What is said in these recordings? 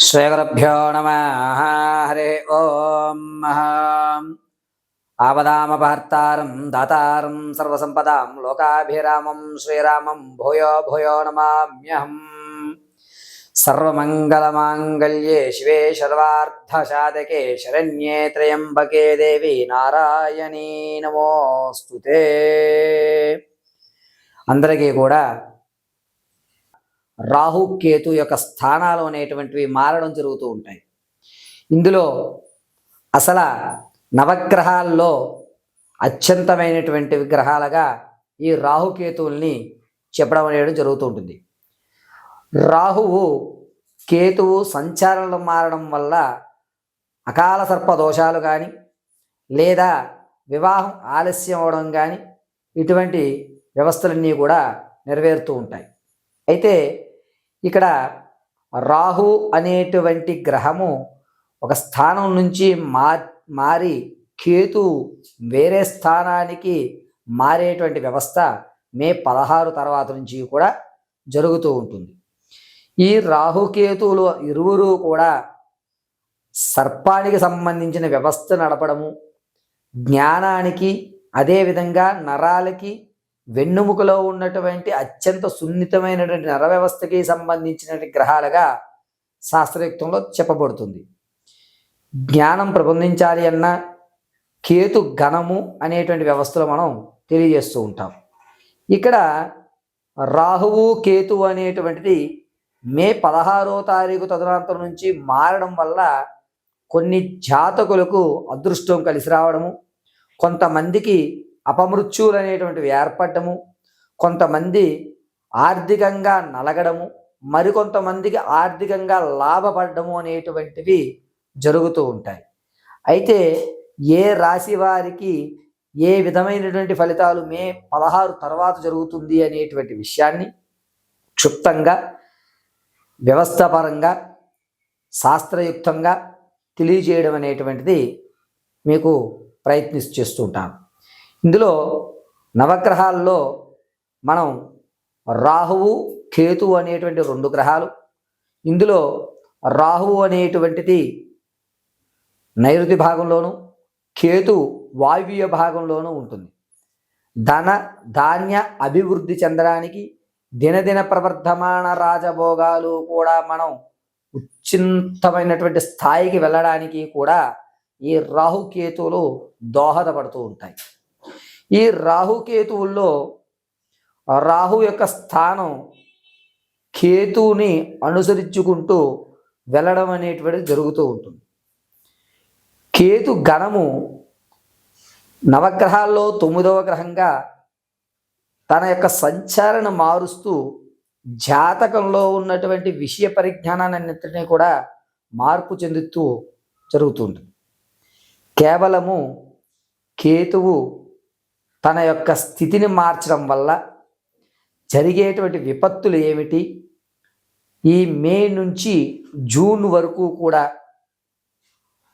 శ్రీగురుభ్యో నమః. హరి ఓం. ఆపదామపహర్తారం దాతారం సర్వసంపదాం లోకాభిరామం శ్రీరామం భూయో భూయో నమామ్యహం. సర్వమంగళమాంగళ్యే శివే సర్వార్థసాధకే శరణ్యే త్రయంబకే దేవి నారాయణీ నమోస్తుతే. అందరికీ కూడా రాహు కేతు యొక్క స్థానాలు అనేటువంటివి మారడం జరుగుతూ ఉంటాయి. ఇందులో అసలు నవగ్రహాల్లో అత్యంతమైనటువంటి విగ్రహాలుగా ఈ రాహుకేతువుల్ని చెప్పడం అనేది జరుగుతూ ఉంటుంది. రాహువు కేతువు సంచారాలు మారడం వల్ల అకాల సర్ప దోషాలు కానీ లేదా వివాహం ఆలస్యం అవడం కానీ ఇటువంటి వ్యవస్థలన్నీ కూడా నెరవేరుతూ ఉంటాయి. అయితే ఇక్కడ రాహు అనేటువంటి గ్రహము ఒక స్థానం నుంచి మారి కేతు వేరే స్థానానికి మారేటువంటి వ్యవస్థ మే 16 తర్వాత నుంచి కూడా జరుగుతూ ఉంటుంది. ఈ రాహుకేతువులు ఇరువురు కూడా సర్పానికి సంబంధించిన వ్యవస్థ నడపడము, జ్ఞానానికి అదేవిధంగా నరాలకి వెన్నుముకలో ఉన్నటువంటి అత్యంత సున్నితమైనటువంటి నర వ్యవస్థకి సంబంధించినటువంటి గ్రహాలుగా శాస్త్రయుక్తంలో చెప్పబడుతుంది. జ్ఞానం ప్రబోధించాలి అన్న కేతు గణము అనేటువంటి వ్యవస్థలో మనం తెలియజేస్తూ ఉంటాం. ఇక్కడ రాహువు కేతు అనేటువంటిది మే 16వ తారీఖు తదనంతరం నుంచి మారడం వల్ల కొన్ని జాతకులకు అదృష్టం కలిసి రావడము, కొంతమందికి అపమృత్యువులు అనేటువంటివి ఏర్పడము, కొంతమంది ఆర్థికంగా నలగడము, మరికొంతమందికి ఆర్థికంగా లాభపడము అనేటువంటివి జరుగుతూ ఉంటాయి. అయితే ఏ రాశి వారికి ఏ విధమైనటువంటి ఫలితాలు మే 16 తర్వాత జరుగుతుంది అనేటువంటి విషయాన్ని క్షుప్తంగా వ్యవస్థాపరంగా శాస్త్రయుక్తంగా తెలియజేయడం అనేటువంటిది మీకు చేస్తూ ఉంటాను. ఇందులో నవగ్రహాల్లో మనం రాహువు కేతు అనేటువంటి 2 గ్రహాలు. ఇందులో రాహువు అనేటువంటిది నైరుతి భాగంలోను, కేతు వాయువ్య భాగంలోనూ ఉంటుంది. ధన ధాన్య అభివృద్ధి చెందడానికి, దినదిన ప్రవర్ధమాన రాజభోగాలు కూడా మనం ఉచ్చింతమైనటువంటి స్థాయికి వెళ్ళడానికి కూడా ఈ రాహుకేతువులు దోహదపడుతూ ఉంటాయి. ఈ రాహుకేతువుల్లో రాహు యొక్క స్థానం కేతువుని అనుసరించుకుంటూ వెళ్ళడం అనేటువంటిది జరుగుతూ ఉంటుంది. కేతు గణము నవగ్రహాల్లో 9వ గ్రహంగా తన యొక్క సంచారణ మారుస్తూ జాతకంలో ఉన్నటువంటి విషయ పరిజ్ఞానాన్నింటినీ కూడా మార్పు చెందుతూ జరుగుతుంది. కేవలము కేతువు తన యొక్క స్థితిని మార్చడం వల్ల జరిగేటువంటి విపత్తులు ఏమిటి, ఈ మే నుంచి జూన్ వరకు కూడా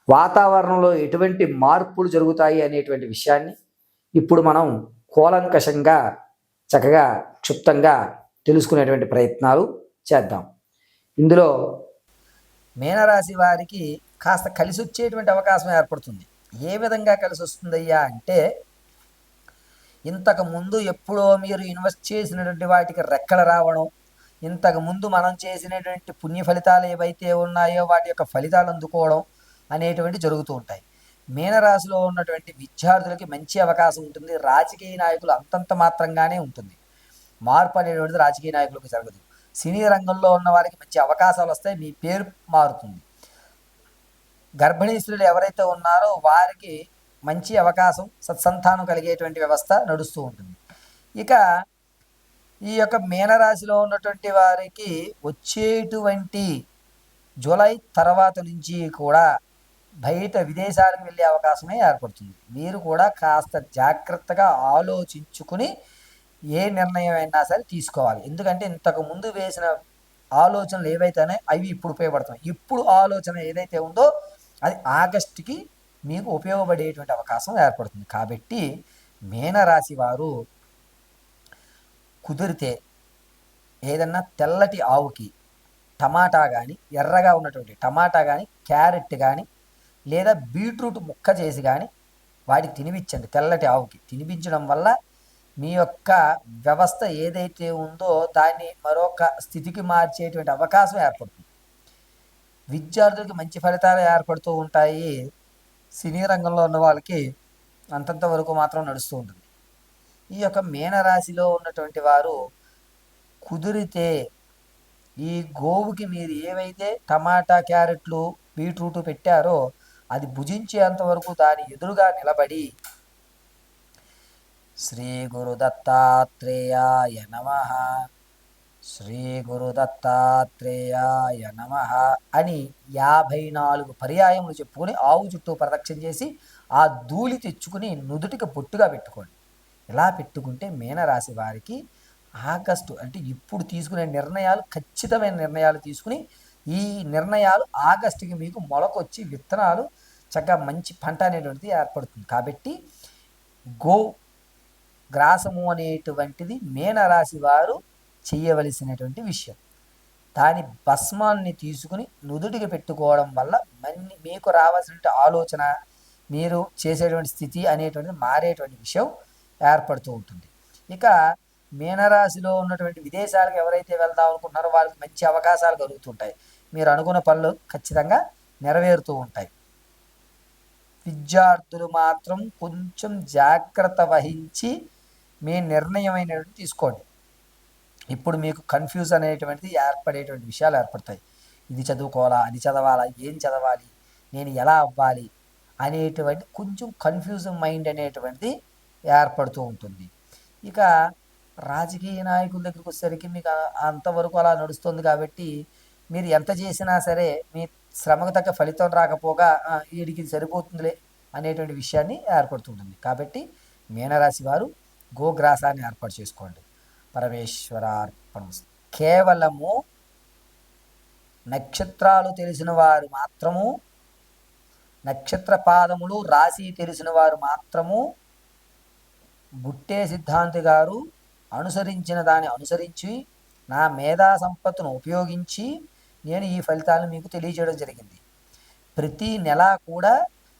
వాతావరణంలో ఎటువంటి మార్పులు జరుగుతాయి అనేటువంటి విషయాన్ని ఇప్పుడు మనం కూలంకషంగా చక్కగా క్షుప్తంగా తెలుసుకునేటువంటి ప్రయత్నాలు చేద్దాం. ఇందులో మీనరాశి వారికి కాస్త కలిసి వచ్చేటువంటి అవకాశం ఏర్పడుతుంది. ఏ విధంగా కలిసి వస్తుందయ్యా అంటే, ఇంతకుముందు ఎప్పుడో మీరు ఇన్వెస్ట్ చేసినటువంటి వాటికి రెక్కలు రావడం, ఇంతకుముందు మనం చేసినటువంటి పుణ్య ఫలితాలు ఏవైతే ఉన్నాయో వాటి యొక్క ఫలితాలు అందుకోవడం అనేటువంటి జరుగుతూ ఉంటాయి. మీనరాశిలో ఉన్నటువంటి విద్యార్థులకి మంచి అవకాశం ఉంటుంది. రాజకీయ నాయకులు అంతంత మాత్రంగానే ఉంటుంది. మార్పు అనేటువంటిది రాజకీయ నాయకులకు జరగదు. సినీ రంగంలో ఉన్న వారికి మంచి అవకాశాలు వస్తాయి, మీ పేరు మారుతుంది. గర్భిణీ స్త్రీలు ఎవరైతే ఉన్నారో వారికి మంచి అవకాశం, సత్సంతానం కలిగేటువంటి వ్యవస్థ నడుస్తూ ఉంటుంది. ఇక ఈ యొక్క మీనరాశిలో ఉన్నటువంటి వారికి వచ్చేటువంటి జూలై తర్వాత నుంచి కూడా బయట విదేశాలకు వెళ్ళే అవకాశమే ఏర్పడుతుంది. మీరు కూడా కాస్త జాగ్రత్తగా ఆలోచించుకుని ఏ నిర్ణయం అయినా సరే తీసుకోవాలి. ఎందుకంటే ఇంతకు ముందు వేసిన ఆలోచనలు ఏవైతేనే అవి ఇప్పుడు ఉపయోగపడుతున్నాయి. ఇప్పుడు ఆలోచన ఏదైతే ఉందో అది ఆగస్టుకి మీకు ఉపయోగపడేటువంటి అవకాశం ఏర్పడుతుంది. కాబట్టి మీనరాశి వారు కుదిరితే ఏదన్నా తెల్లటి ఆవుకి టమాటా కానీ, ఎర్రగా ఉన్నటువంటి టమాటా కానీ, క్యారెట్ కానీ, లేదా బీట్రూట్ ముక్క చేసి కానీ వాటికి తినిపించండి. తెల్లటి ఆవుకి తినిపించడం వల్ల మీ యొక్క వ్యవస్థ ఏదైతే ఉందో దాన్ని మరొక స్థితికి మార్చేటువంటి అవకాశం ఏర్పడుతుంది. విద్యార్థులకి మంచి ఫలితాలు ఏర్పడుతూ ఉంటాయి. సినీ రంగంలో ఉన్న వాళ్ళకి అంతంత వరకు మాత్రం నడుస్తూ ఉంటుంది. ఈ యొక్క మీనరాశిలో ఉన్నటువంటి వారు కుదిరితే ఈ గోవుకి మీరు ఏవైతే టమాటా, క్యారెట్లు, బీట్రూట్ పెట్టారో అది భుజించేంత వరకు దాని ఎదురుగా నిలబడి శ్రీ గురు దత్తాత్రేయాయ నమః, శ్రీ గురు దత్తాత్రేయాయ నమః అని 54 పర్యాయములు చెప్పుకొని ఆవు చుట్టూ ప్రదక్షిణ చేసి ఆ ధూళి తెచ్చుకుని నుదుటికి బొట్టుగా పెట్టుకోండి. ఇలా పెట్టుకుంటే మీనరాశి వారికి ఆగస్టు అంటే ఇప్పుడు తీసుకునే నిర్ణయాలు ఖచ్చితమైన నిర్ణయాలు తీసుకుని ఈ నిర్ణయాలు ఆగస్టుకి మీకు మొలకొచ్చి విత్తనాలు చక్కగా మంచి పంట అనేటువంటిది ఏర్పడుతుంది. కాబట్టి గో గ్రాసము అనేటువంటిది మీనరాశి వారు చేయవలసినటువంటి విషయం. దాని భస్మాన్ని తీసుకుని నుదుటికి పెట్టుకోవడం వల్ల మీకు రావాల్సిన ఆలోచన, మీరు చేసేటువంటి స్థితి అనేటువంటిది మారేటువంటి విషయం ఏర్పడుతూ ఉంటుంది. ఇక మీనరాశిలో ఉన్నటువంటి విదేశాలకు ఎవరైతే వెళ్దాం అనుకుంటున్నారో వాళ్ళకి మంచి అవకాశాలు కలుగుతుంటాయి. మీరు అనుకున్న పనులు ఖచ్చితంగా నెరవేరుతూ ఉంటాయి. విద్యార్థులు మాత్రం కొంచెం జాగ్రత్త వహించి మీ నిర్ణయం అయినటువంటి తీసుకోండి. ఇప్పుడు మీకు కన్ఫ్యూజ్ అనేటువంటిది ఏర్పడేటువంటి విషయాలు ఏర్పడతాయి. ఇది చదువుకోవాలా, అది చదవాలా, ఏం చదవాలి, నేను ఎలా అవ్వాలి అనేటువంటి కొంచెం కన్ఫ్యూజన్ మైండ్ అనేటువంటిది ఏర్పడుతూ ఉంటుంది. ఇక రాజకీయ నాయకుల దగ్గరికి వచ్చేసరికి మీకు అంతవరకు అలా నడుస్తుంది కాబట్టి మీరు ఎంత చేసినా సరే మీ శ్రమకు తగ్గ ఫలితం రాకపోగా వీడికి సరిపోతుందిలే అనేటువంటి విషయాన్ని ఏర్పడుతుంటుంది. కాబట్టి మీనరాశి వారు గోగ్రాసాన్ని ఏర్పాటు చేసుకోండి. పరమేశ్వరార్పణం. కేవలము నక్షత్రాలు తెలిసిన వారు మాత్రము, నక్షత్ర పాదములు రాశి తెలిసిన వారు మాత్రము బుట్టే సిద్ధాంతి గారు అనుసరించిన దాన్ని అనుసరించి నా మేధా సంపత్తును ఉపయోగించి నేను ఈ ఫలితాలను మీకు తెలియజేయడం జరిగింది. ప్రతి నెల కూడా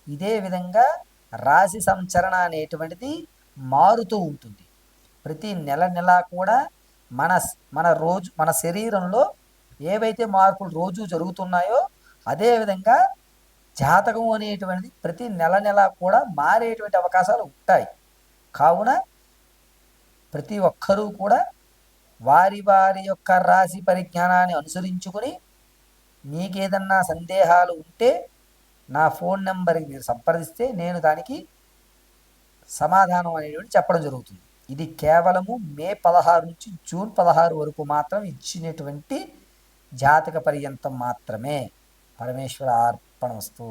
ఇదే విధంగా రాశి సంచరణ అనేటువంటిది మారుతూ ఉంటుంది. ప్రతి నెల కూడా మన శరీరంలో ఏవైతే మార్పులు రోజు జరుగుతున్నాయో అదేవిధంగా జాతకం అనేటువంటిది ప్రతి నెల కూడా మారేటువంటి అవకాశాలు ఉంటాయి. కావున ప్రతి ఒక్కరూ కూడా వారి వారి యొక్క రాశి పరిజ్ఞానాన్ని అనుసరించుకొని మీకేదన్నా సందేహాలు ఉంటే నా ఫోన్ నెంబర్కి మీరు సంప్రదిస్తే నేను దానికి సమాధానం అనేటువంటి చెప్పడం జరుగుతుంది. ఇది కేవలము మే 16 నుంచి జూన్ 16 వరకు మాత్రం ఇచ్చినటువంటి జాతక పర్యంతం మాత్రమే. పరమేశ్వర అర్పణమస్తు.